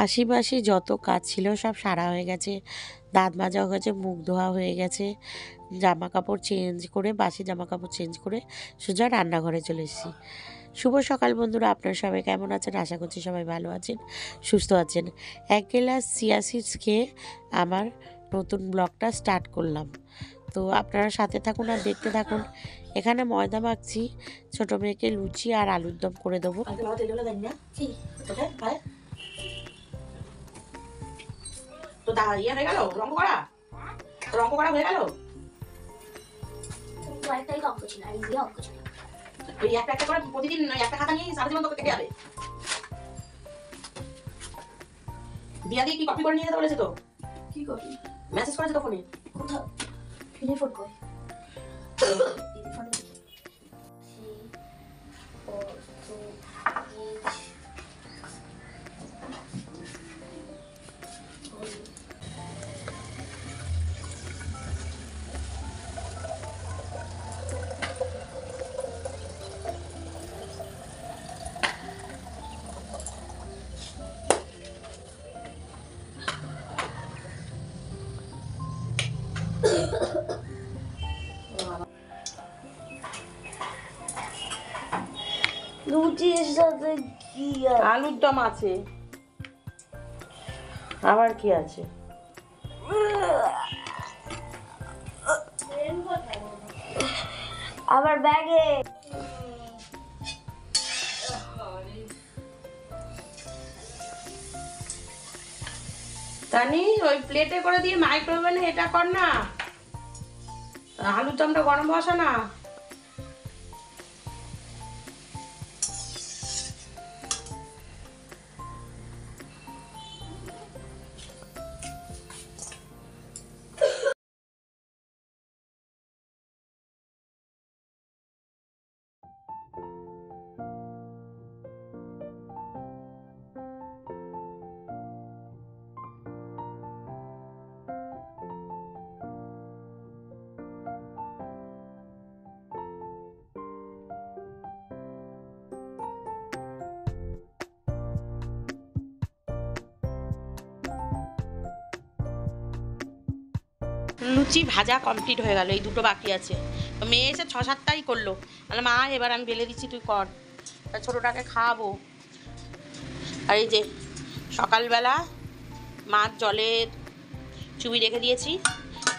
আশেপাশে যত কাজ ছিল সব সারা হয়ে গেছে, দাঁত মাজা হয়ে গেছে, মুখ ধোয়া হয়ে গেছে, জামা কাপড় চেঞ্জ করে, বাসি জামা কাপড় চেঞ্জ করে সোজা রান্নাঘরে চলে এসেছি। শুভ সকাল বন্ধুরা, আপনারা সবাই কেমন আছেন? আশা করছি সবাই ভালো আছেন, সুস্থ আছেন। এক গ্লাস চিয়া সিডস খেয়ে আমার নতুন ব্লগটা স্টার্ট করলাম। তো আপনারা সাথে থাকুন আর দেখতে থাকুন। এখানে ময়দা মাখছি, ছোটো মেয়েকে লুচি আর আলুর দম করে দেবো। তো ইয়ে হয়ে গেল, রঙ করা হয়ে গেল। ওই একটা একটা করে প্রতিদিন একটা খাতা নিয়ে সারা জীবন তোকে কেটে যাবে। দিয়া দিয়ে কি কপি করে নিয়ে যেতে বলেছে? তো কি কপি মেসেজ করেছে তো ফোনে? কোথাও ফোনে ফোন করে লুচির সাথে কি আলুর দম আছে, আবার কি আছে? আবার ব্যাগে তানি ওই প্লেটে করে দিয়ে মাইক্রোওভেনে এটা কর না, আলুর দমটা গরম বসা না। লুচি ভাজা কমপ্লিট হয়ে গেল, এই দুটো বাকি আছে। মেয়ে এসে 6-7টাই করলো, মানে মা এবার আমি বেলে দিচ্ছি, তুই কর, ছোটোটাকে খাওয়াবো। আর এই যে সকালবেলা মাছ জলে চুবি রেখে দিয়েছি,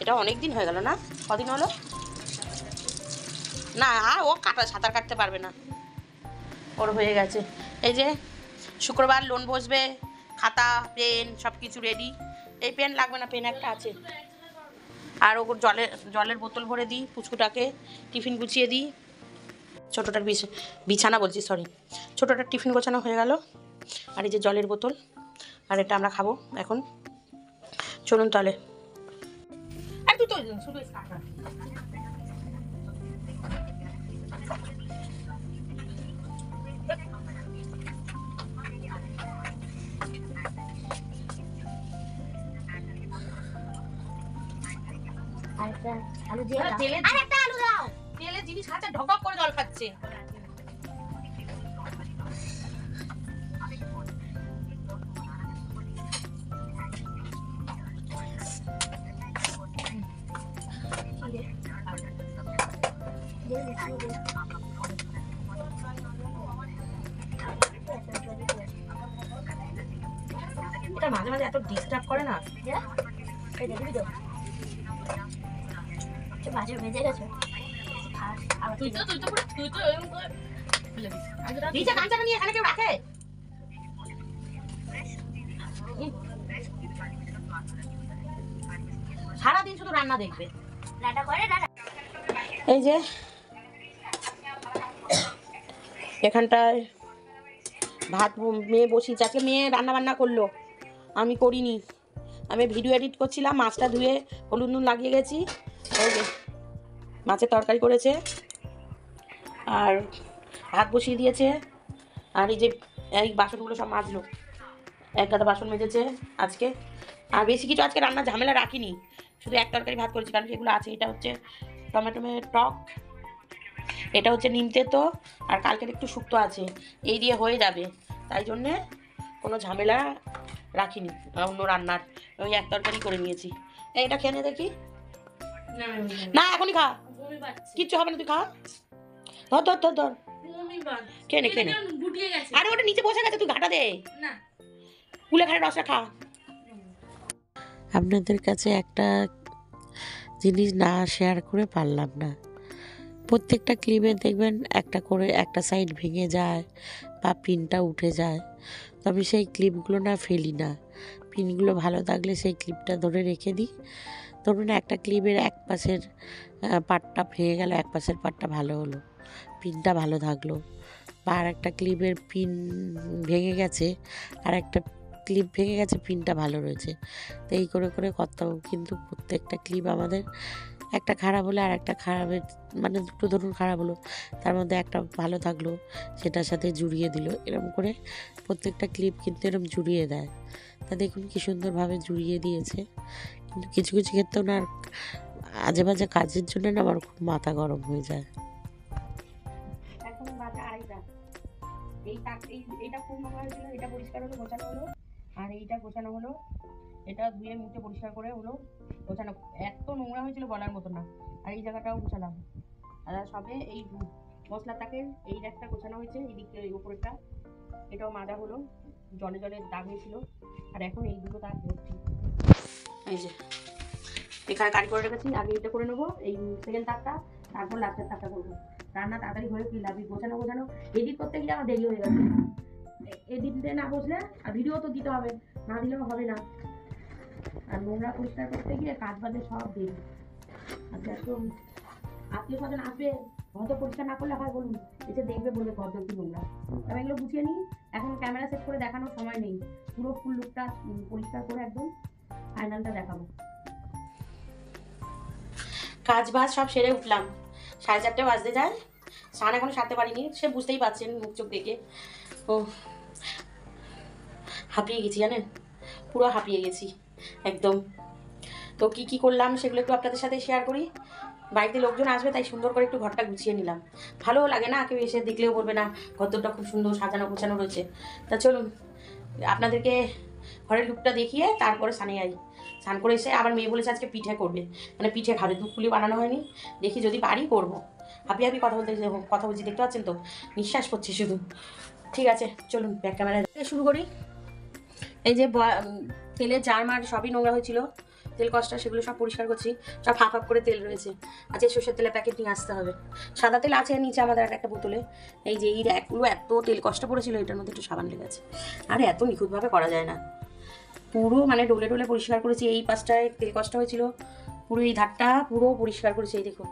এটা অনেক দিন হয়ে গেল না? কদিন হলো না, ও সাঁতার কাটতে পারবে না, ওর হয়ে গেছে। এই যে শুক্রবার লোন বসবে, খাতা পেন সব কিছু রেডি। এই পেন লাগবে না, পেন একটা আছে। আর ওর জলের বোতল ভরে দিই, পুচকুটাকে টিফিন গুছিয়ে দিই। ছোটোটার বিছানা বলছি, সরি, ছোটোটার টিফিন গোছানো হয়ে গেল। আর এই যে জলের বোতল, আর এটা আমরা খাবো এখন। চলুন তাহলে। আর তুই তো শুধু আলু দিয়ে আরেকটা আলু দাও। তেলে জিনিস খাচ্ছে, ঢকঢক করে জল খাচ্ছে। এটা মাঝে মাঝে এত ডিস্টার্ব করে না। বাজে ভেজে গেছে। তুই তো নিচে কাঁচাটা নিয়ে এখানে কেউ রাখে? সারাদিন শুধু রান্না দেখবে। এই যে এখানটায় ভাত মেয়ে বসিয়েছে, আজকে মেয়ে রান্না বান্না করলো, আমি করিনি। আমি ভিডিও এডিট করছিলাম, মাছটা ধুয়ে হলুদ নুন লাগিয়ে গেছি। এই যে মাছের তরকারি করেছে, আর ভাত বসিয়ে দিয়েছে। আর এই যে এই বাসনগুলো সব মাজলো, এক গাদা বাসন মেজেছে আজকে। আর বেশি কিছু আজকে রান্না ঝামেলা রাখিনি, শুধু এক তরকারি ভাত করেছি, কারণ সেগুলো আছে। এটা হচ্ছে টমেটোমের টক, এটা হচ্ছে নিম তেতো, আর কালকের একটু শুক্তো আছে, এই দিয়ে হয়ে যাবে। তাই জন্যে কোনো ঝামেলা রাখিনি, অন্য রান্নার ওই এক তরকারি করে নিয়েছি। এইটা খেয়ে নে দেখি। না এখনই খা, কিচ্ছু হবে না, তুই খা। ধর ধর ধর ধর, খেয়ে নে খেয়ে নে। আরে ওটা নিচে বসে গেছে, তুই ঘাটা দে, কুলে ঘাটে রসটা খা। আপনাদের কাছে একটা জিনিস না শেয়ার করে পারলাম না। প্রত্যেকটা ক্লিপে দেখবেন একটা করে একটা সাইড ভেঙে যায় বা পিনটা উঠে যায়, তবে সেই ক্লিপগুলো না ফেলি না। পিনগুলো ভালো থাকলে সেই ক্লিপটা ধরে রেখে দিই। ধরুন একটা ক্লিপের এক পাশের পার্টটা ভেঙে গেল, এক পাশের পার্টটা ভালো হলো, পিনটা ভালো থাকলো। বা আর একটা ক্লিপের পিন ভেঙে গেছে, আর একটা ক্লিপ ভেঙে গেছে, পিনটা ভালো রয়েছে। তো এই করে করে করতে হবে। কিন্তু প্রত্যেকটা ক্লিপ আমাদের একটা খারাপ হলে আর একটা খারাপের মানে দুটো ধরুন খারাপ হলো, তার মধ্যে একটা ভালো থাকলো, সেটার সাথে জুড়িয়ে দিল। এরকম করে প্রত্যেকটা ক্লিপ কিন্তু এরকম জুড়িয়ে দেয়। তা দেখুন কি সুন্দরভাবে জুড়িয়ে দিয়েছে। কিন্তু কিছু কিছু ক্ষেত্রেও না আজে বাজে কাজের জন্য না আমার খুব মাথা গরম হয়ে যায়। এখন বাজে 2:30। এইটা খুব নোংরা হয়েছিল, এটা পরিষ্কার হলো, গোছানো হলো। আর এইটা গোছানো হলো, এটা ধুয়ে মুছে পরিষ্কার করে হলো গোছানো। এত নোংরা হয়েছিল বলার মতো না। আর এই জায়গাটাও গোছালাম। আর সবে এই মশলাটাকে এই র্যাকটা গোছানো হয়েছে, এই দিকটা এই উপরেরটা এটাও মাজা হলো, জলে জলে দাগ হয়েছিল। আর এখন এই দুটো দাগ ধরছি। এই যে এখানে কারি করে রেখেছি, আগে এটা করে নেবো, এই সেকেন্ড তাকটা, তারপর লাস্টের তাকটা করবো। রান্না তাড়াতাড়ি হয়ে কি লাভ, গোছানো গোছানো এডিট করতে গিয়ে আমার দেরি হয়ে গেছে। এডিটে না বসলে আর ভিডিও তো দিতে হবে, না দিলেও হবে না। আর নোংরা পরিষ্কার করতে গিয়ে কাজ বাজে সব দেরি। আচ্ছা তো আত্মীয় স্বজন আসবে, ঘর পরিষ্কার না করলে হয় বলুন, এসে দেখবে বলবে ঘর কি নোংরা। তবে এগুলো গুছিয়ে নিই, এখন ক্যামেরা সেট করে দেখানোর সময় নেই। পুরো ফুল লুকটা পরিষ্কার করে একদম ফাইনালটা দেখাবো। কাজ বাজ সব সেরে উঠলাম, 4:30 বাজতে যায়। স্নান এখনো সারতে পারিনি, সে বুঝতেই পারছেন মুখ চোখ দেখে। ও হাঁপিয়ে গেছি জানেন, পুরো হাঁপিয়ে গেছি একদম। তো কি কি করলাম সেগুলো একটু আপনাদের সাথে শেয়ার করি। বাড়িতে লোকজন আসবে তাই সুন্দর করে একটু ঘরটা গুছিয়ে নিলাম। ভালোও লাগে না, কেউ এসে দেখলেও বলবে না ঘরটা খুব সুন্দর সাজানো গোছানো রয়েছে। তা চলুন আপনাদেরকে ঘরের লুকটা দেখিয়ে তারপরে স্নানে যাই। স্নান করে এসে আবার মেয়ে বলেছে আজকে পিঠে করবে, মানে পিঠে খাবে, দুধপুলি বানানো হয়নি, দেখি যদি পারি করবো। হাঁপি হাঁপি কথা বলছি, দেখতে পাচ্ছেন তো, নিঃশ্বাস করছি শুধু। ঠিক আছে চলুন ব্যাক ক্যামেরা শুরু করি। এই যে তেলের জার মার সবই নোংরা হয়েছিল, তেল কষ্টা সেগুলো সব পরিষ্কার করছি। সব হাফ হাফ করে তেল রয়েছে, আজকে সর্ষের তেলের প্যাকেট নিয়ে আসতে হবে। সাদা তেল আছে নিচে আমাদের একটা বোতলে। এই যে এই র্যাকগুলো এত তেল কষ্ট পড়েছিল, এটার মধ্যে একটু সাবান লেগেছে। আর এত নিখুঁতভাবে করা যায় না, পুরো মানে ডলে ডলে পরিষ্কার করেছি। এই পাশটায় তেল কষ্ট হয়েছিল, পুরো এই ধারটা পুরো পরিষ্কার করেছি। এই দেখুন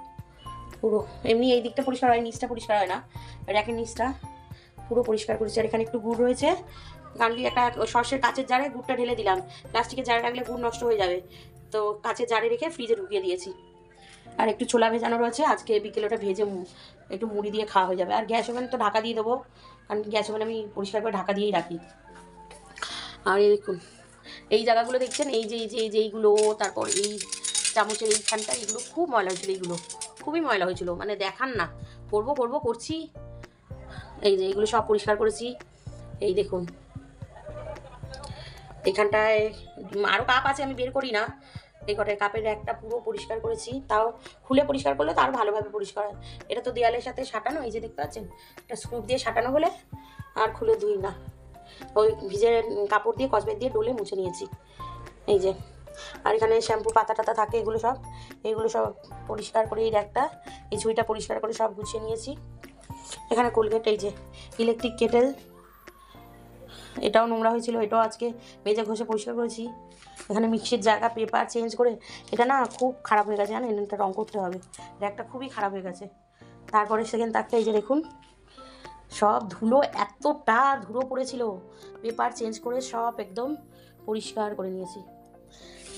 পুরো, এমনি এই দিকটা পরিষ্কার হয়, নিচটা পরিষ্কার হয় না, র্যাকের নিচটা পুরো পরিষ্কার করেছি। আর এখানে একটু গুড় রয়েছে, কারণ একটা সর্ষের কাচের জারে গুড়টা ঢেলে দিলাম, প্লাস্টিকের জারে রাখলে গুড় নষ্ট হয়ে যাবে, তো কাচের জারে রেখে ফ্রিজে ঢুকিয়ে দিয়েছি। আর একটু ছোলা ভেজানো রয়েছে, আজকে বিকেলে ওটা ভেজে একটু মুড়ি দিয়ে খাওয়া হয়ে যাবে। আর গ্যাস ওভেন তো ঢাকা দিয়ে দেবো, কারণ গ্যাস ওভেন আমি পরিষ্কার করে ঢাকা দিয়েই রাখি। আর এই দেখুন এই জায়গাগুলো দেখছেন, এইগুলো, তারপর এই চামচের এইখানটা, এগুলো খুব ময়লা হয়েছিল, এইগুলো খুবই ময়লা হয়েছিল, মানে দেখান না, করছি। এই যে এইগুলো সব পরিষ্কার করেছি। এই দেখুন এখানটায় আরও কাপ আছে, আমি বের করি না। এই কটায় কাপের একটা পুরো পরিষ্কার করেছি, তাও খুলে পরিষ্কার করলে তো আরও ভালোভাবে পরিষ্কার হয়। এটা তো দেয়ালের সাথে সাঁটানো, এই যে দেখতে পাচ্ছেন, এটা স্ক্রুপ দিয়ে সাঁটানো বলে আর খুলে ধুই না, ওই ভিজে কাপড় দিয়ে কসবেট দিয়ে ডলে মুছে নিয়েছি। এই যে আর এখানে শ্যাম্পু পাতা টাতা থাকে, এগুলো সব পরিষ্কার করে এই একটা এই ঝুড়িটা পরিষ্কার করে সব গুছিয়ে নিয়েছি। এখানে কোলগেট, এই যে ইলেকট্রিক কেটেল, এটাও নোংরা হয়েছিল, এটাও আজকে মেজে ঘষে পরিষ্কার করেছি। এখানে মিক্সির জায়গা পেপার চেঞ্জ করে, এটা না খুব খারাপ হয়ে গেছে জানেন, এটা রং করতে হবে, র্যাকটা খুবই খারাপ হয়ে গেছে। তারপরে সেকেন্ড তাকটা, এই যে দেখুন সব ধুলো, এতটা ধুলো পড়েছিল, পেপার চেঞ্জ করে সব একদম পরিষ্কার করে নিয়েছি।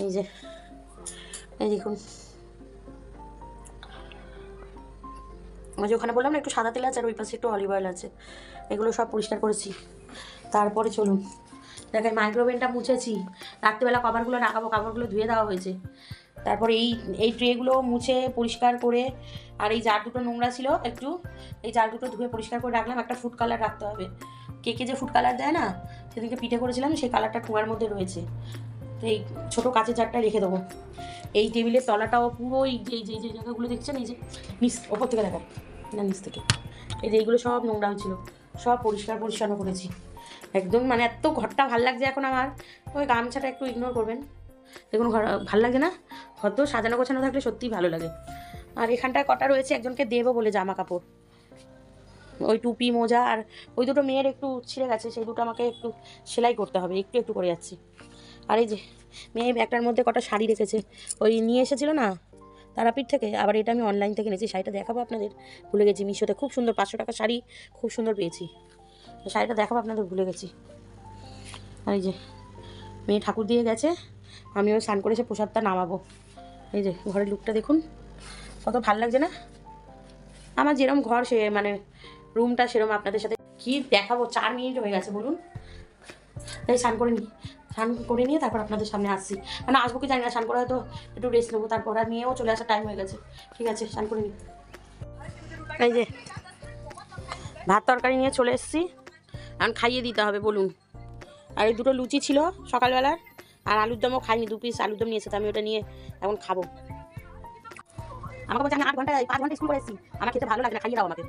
এই যে এই দেখুন, আমি যে ওখানে বললাম না একটু সাদা তেল আছে, আর ওই পাশে একটু অলিভ অয়েল আছে, এগুলো সব পরিষ্কার করেছি। তারপরে চলুন দেখাই, মাইক্রোওভেনটা মুছেছি, রাত্রিবেলা কভারগুলো লাগাবো, কভারগুলো ধুয়ে দেওয়া হয়েছে। তারপরে এই ট্রেগুলো মুছে পরিষ্কার করে, আর এই জার দুটো নোংরা ছিল একটু, এই জার দুটো ধুয়ে পরিষ্কার করে রাখলাম। একটা ফুড কালার রাখতে হবে, কেকে যে ফুড কালার দেয় না, সেদিনকে পিঠে করেছিলাম, সেই কালারটা ঠোঙার মধ্যে রয়েছে। তো এই ছোটো কাঁচের জারটা রেখে দেবো। এই টেবিলের তলাটাও পুরো এই যে জায়গাগুলো দেখছেন, এই যে নিচ ওপর থেকে দেখা না নিচ থেকে, এই যে এইগুলো সব নোংরা হয়েছিল, সব পরিষ্কার পরিচ্ছন্ন করেছি একদম। মানে এত ঘরটা ভাল লাগছে এখন আমার। ওই গামছাটা একটু ইগনোর করবেন, দেখুন ঘর ভাল লাগছে না? ঘর তো সাজানো গোছানো থাকলে সত্যিই ভালো লাগে। আর এখানটায় কটা রয়েছে একজনকে দেবো বলে জামা কাপড়, ওই টুপি মোজা, আর ওই দুটো মেয়ের একটু ছিঁড়ে গেছে, সেই দুটো আমাকে একটু সেলাই করতে হবে, একটু একটু করে যাচ্ছি। আর এই যে মেয়ে ব্যাগটার মধ্যে কটা শাড়ি রেখেছে, ওই নিয়ে এসেছিলো না তারাপীঠ থেকে, আবার এটা আমি অনলাইন থেকে নিয়েছি। শাড়িটা দেখাবো আপনাদের, ভুলে গেছি। মিশোতে খুব সুন্দর 500 টাকা শাড়ি খুব সুন্দর পেয়েছি, শাড়িটা দেখাবো আপনাদের, ভুলে গেছি। আর এই যে মেয়ে ঠাকুর দিয়ে গেছে, আমিও স্নান করে এসে প্রসাদটা নামাবো। এই যে ঘরের লুকটা দেখুন, কত ভাল লাগছে না? আমার যেরকম ঘর সে মানে রুমটা সেরকম আপনাদের সাথে কি দেখাবো। 4 মিনিট হয়ে গেছে বলুন, তাই স্নান করে নিয়ে তারপর আপনাদের সামনে আসছি। মানে আসবো কি জানি না, স্নান করে হয়তো একটু রেস্ট নেবো, তারপর আর মেয়েও চলে আসার টাইম হয়ে গেছে। ঠিক আছে, স্নান করে নিই। এই যে ভাত তরকারি নিয়ে চলে এসেছি, এখন খাইয়ে দিতে হবে বলুন। আর এই দুটো লুচি ছিল সকালবেলার, আর আলুর দমও খাইনি, 2 পিস আলুর দম নিয়েছে, তো আমি ওটা নিয়ে এখন খাবো। আমাকে বলছে আমি 8 ঘন্টা 5 ঘন্টা স্কুল করে এসেছি, আমার খেতে ভালো লাগে না, খাইয়ে দাও আমাকে।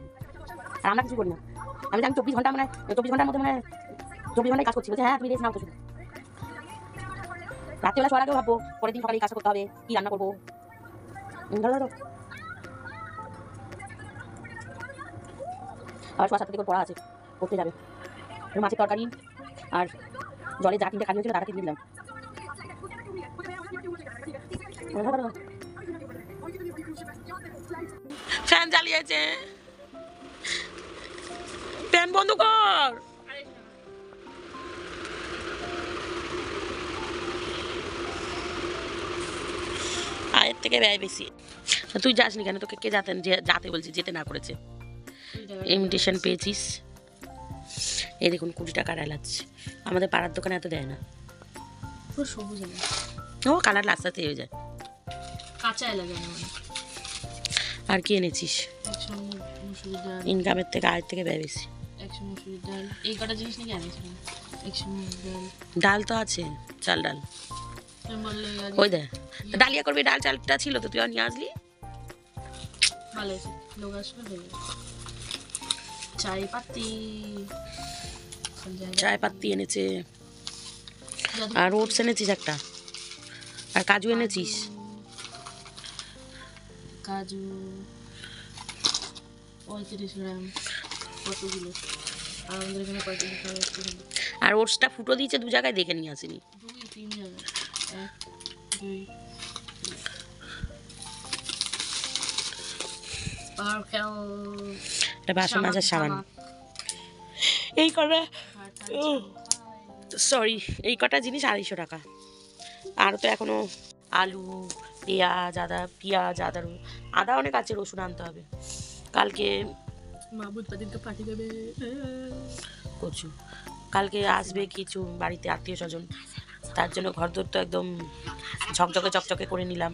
আর আমরা কিছু করি না, আমি জানি 24 ঘন্টা মানে 24 ঘন্টার মধ্যে মানে 24 ঘন্টায় কাজ করছি। বলছে হ্যাঁ তুমি রেস্ট নাও তো শুধু। রাত্রিবেলা শোয়ার আগেও ভাববো পরের দিন সকালে কাজটা করতে হবে, কি রান্না করবো। ধরো আবার 7:30 করে পড়া আছে, পড়তে যাবে। মাছের তরকারি আর জলে যা কিনতে খালি হয়েছিল তারা কিনে দিলাম। ফ্যান জ্বালিয়েছে, ফ্যান বন্ধ কর। আয়ের থেকে ব্যয় বেশি। তুই যাসনি কেন? তোকে কে যেতে বলছি, যেতে না করেছে? ইনভিটেশন পেয়েছিস? এই দেখুন 20 টাকার এলাচ, আমাদের পাড়ার দোকানে এত দেয় না। পুরো সবুজ এলাচ, ও কালার আস্তে আস্তে হয়ে যায়। কাঁচা এলাচ। আর কি এনেছিস? মুসুরির ডাল, ইনকামের থেকে আয়ের থেকে ব্যয় বেশি। 100 মুসুরির ডাল, এই কটা জিনিস নাকি এনেছিলাম। 100 মুসুরির ডাল, ডাল তো আছে, চাল ডাল। তুমি বললে ওই দেখ ডালিয়া করবি, ডাল চালটা ছিল তো, তুই আর নিয়ে আসলি। ভালো আছে, লোক আসবে হয়ে যাবে। চায় পাতি এনেছে, আর ওটস এনেছিস একটা, আর কাজু এনেছিস। কাজু 35 গ্রাম, কতগুলো? আর আমাদের এখানে কয়টা খাওয়া হচ্ছে? আর ওটসটা ফুটো দিয়েছে 2 জায়গায়, দেখে নিয়ে আসিনি। 2-3 জায়গায়, 1 2 এটা বাসন মাজার সাবান। এই কটা সরি, এই কটা জিনিস 250 টাকা। আর তো এখনো আলু, পেঁয়াজ, আদা অনেক আছে, রসুন আনতে হবে। কালকে মা বুধবারকে পাঠিয়ে দেবে কচু, কালকে আসবে কিছু বাড়িতে আত্মীয় স্বজন, তার জন্য ঘর দর তো একদম ঝকঝকে চকচকে করে নিলাম।